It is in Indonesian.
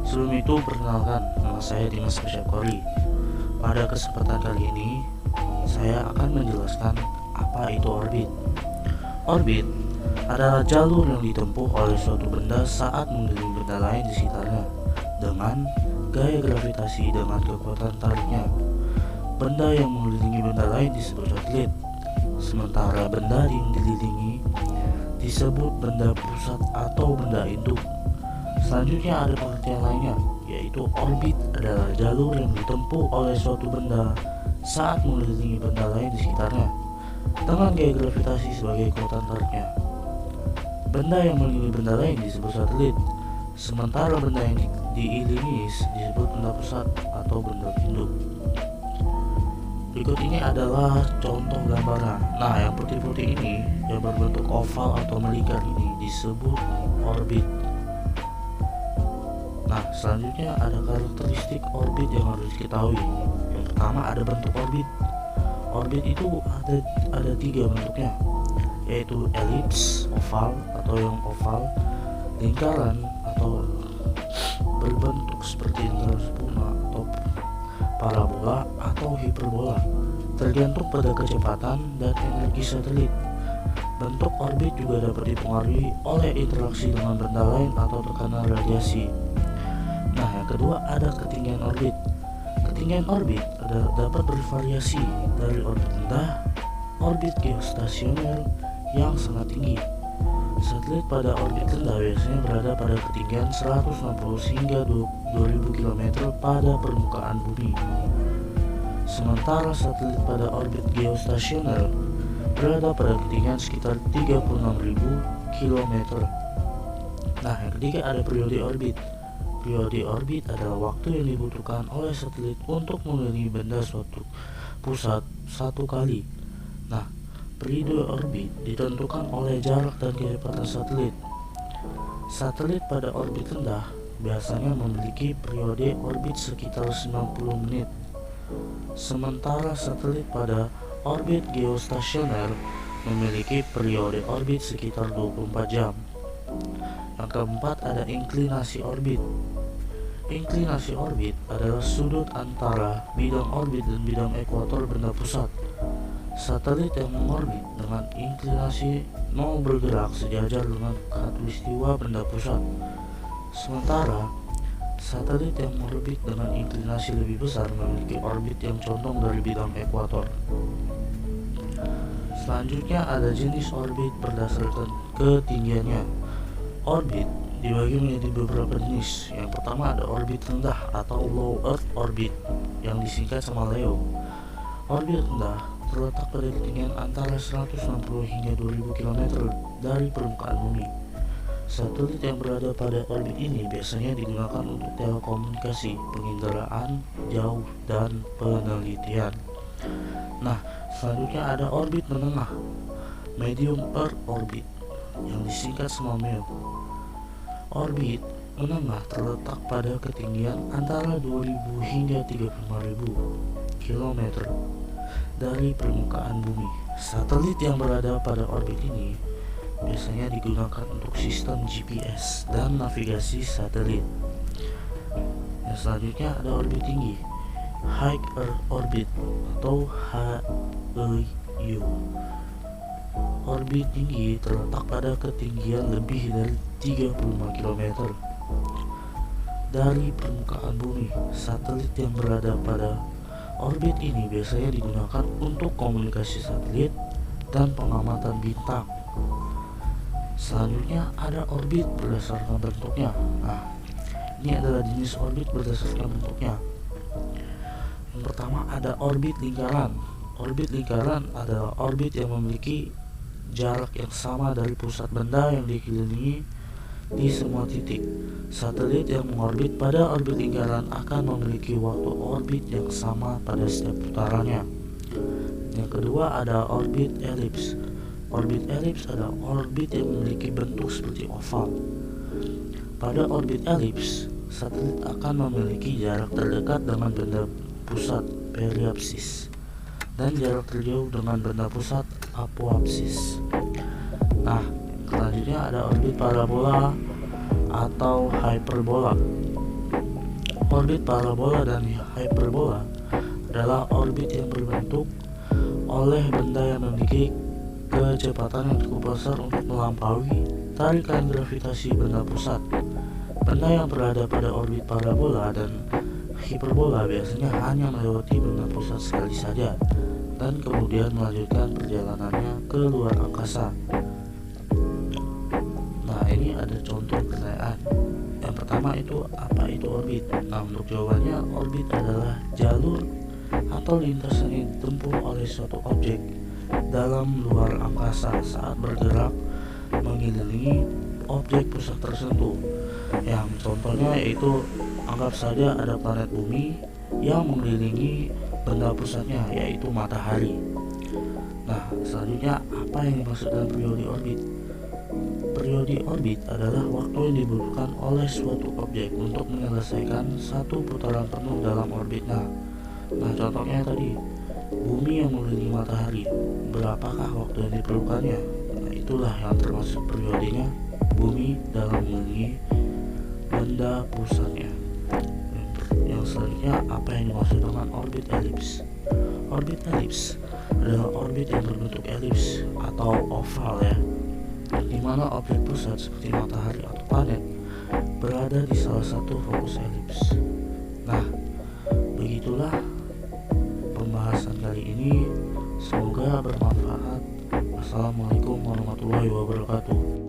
Sebelum itu, perkenalkan, nama saya Dimas Syafqori. Pada kesempatan kali ini, saya akan menjelaskan apa itu orbit. Orbit adalah jalur yang ditempuh oleh suatu benda saat mengelilingi benda lain di sekitarnya dengan gaya gravitasi dengan kekuatan tariknya. Benda yang mengelilingi benda lain disebut satelit, sementara benda yang dikelilingi disebut benda pusat atau benda induk. Selanjutnya ada pengertian lainnya, yaitu orbit adalah jalur yang ditempuh oleh suatu benda saat mengelilingi benda lain di sekitarnya dengan gaya gravitasi sebagai kekuatan tariknya. Benda yang mengelilingi benda lain disebut satelit, sementara benda yang diiringi disebut benda pusat atau benda induk. Berikut ini adalah contoh gambaran. Nah, yang putih-putih ini yang berbentuk oval atau melingkar ini disebut orbit. Nah, selanjutnya ada karakteristik orbit yang harus diketahui. Yang pertama ada bentuk orbit. Orbit itu ada tiga bentuknya, yaitu elips, oval atau yang oval, lingkaran atau berbentuk seperti lingkaran sempurna, atau parabola atau hiperbola, tergantung pada kecepatan dan energi satelit. Bentuk orbit juga dapat dipengaruhi oleh interaksi dengan benda lain atau tekanan radiasi. Nah, yang kedua ada ketinggian orbit. Ketinggian orbit dapat bervariasi dari orbit rendah, orbit geostasioner yang sangat tinggi. Satelit pada orbit rendah biasanya berada pada ketinggian 160 hingga 2000 km pada permukaan bumi. Sementara satelit pada orbit geostasioner berada pada ketinggian sekitar 36.000 km. Nah, yang ketiga ada periode orbit. Periode orbit adalah waktu yang dibutuhkan oleh satelit untuk mengelilingi benda suatu pusat satu kali. Nah, periode orbit ditentukan oleh jarak dan kecepatan satelit. Satelit pada orbit rendah biasanya memiliki periode orbit sekitar 90 menit. Sementara satelit pada orbit geostasioner memiliki periode orbit sekitar 24 jam. Yang keempat ada inklinasi orbit. Inklinasi orbit adalah sudut antara bidang orbit dan bidang ekuator benda pusat. Satelit yang mengorbit dengan inklinasi 0 bergerak sejajar dengan khatulistiwa benda pusat. Sementara satelit yang mengorbit dengan inklinasi lebih besar memiliki orbit yang condong dari bidang ekuator. Selanjutnya ada jenis orbit berdasarkan ketinggiannya. Orbit dibagi menjadi beberapa jenis. Yang pertama ada orbit rendah atau low earth orbit yang disingkat sama LEO. Orbit rendah terletak pada ketinggian antara 160 hingga 2000 km dari permukaan bumi. Satelit yang berada pada orbit ini biasanya digunakan untuk telekomunikasi, penginderaan jauh, dan penelitian. Nah, selanjutnya ada orbit menengah, medium earth orbit yang disingkat sama MEO. Orbit menengah terletak pada ketinggian antara 2000 hingga 35.000 km dari permukaan bumi. Satelit yang berada pada orbit ini biasanya digunakan untuk sistem GPS dan navigasi satelit. Yang selanjutnya ada orbit tinggi, High Earth Orbit atau HEU. Orbit tinggi terletak pada ketinggian lebih dari 35 km dari permukaan bumi. Satelit yang berada pada orbit ini biasanya digunakan untuk komunikasi satelit dan pengamatan bintang. Selanjutnya ada orbit berdasarkan bentuknya. Nah, ini adalah jenis orbit berdasarkan bentuknya. Yang pertama ada orbit lingkaran. Orbit lingkaran adalah orbit yang memiliki jarak yang sama dari pusat benda yang dikelilingi di semua titik. Satelit yang mengorbit pada orbit lingkaran akan memiliki waktu orbit yang sama pada setiap putarannya. Yang kedua ada orbit elips. Orbit elips adalah orbit yang memiliki bentuk seperti oval. Pada orbit elips, satelit akan memiliki jarak terdekat dengan benda pusat periapsis dan jarak terjauh dengan benda pusat apoapsis. Nah, selanjutnya ada orbit parabola atau hyperbola. Orbit parabola dan hyperbola adalah orbit yang berbentuk oleh benda yang memiliki kecepatan yang cukup besar untuk melampaui tarikan gravitasi benda pusat. Benda yang berada pada orbit parabola dan hiperbola biasanya hanya melewati benda pusat sekali saja dan kemudian melanjutkan perjalanannya ke luar angkasa. Nah, ini ada contoh pertanyaan. Yang pertama itu, apa itu orbit? Nah, untuk jawabannya, orbit adalah jalur atau lintasan yang ditempuh oleh suatu objek dalam luar angkasa saat bergerak mengelilingi objek pusat tertentu. Yang contohnya yaitu, anggap saja ada planet bumi yang mengelilingi benda pusatnya, yaitu matahari. Nah, selanjutnya, apa yang dimaksud dengan periode orbit? Periode orbit adalah waktu yang dibutuhkan oleh suatu objek untuk menyelesaikan satu putaran penuh dalam orbitnya. Nah, contohnya tadi, bumi yang mengelilingi matahari, berapakah waktu yang diperlukannya? Nah, itulah yang termasuk periodenya bumi dalam mengelilingi benda pusatnya. Yang selanjutnya, apa yang dimaksud dengan orbit elips? Orbit elips adalah orbit yang berbentuk elips atau oval ya, di mana objek pusat seperti matahari atau planet berada di salah satu fokus elips. Nah, begitulah pembahasan kali ini, semoga bermanfaat. Assalamualaikum warahmatullahi wabarakatuh.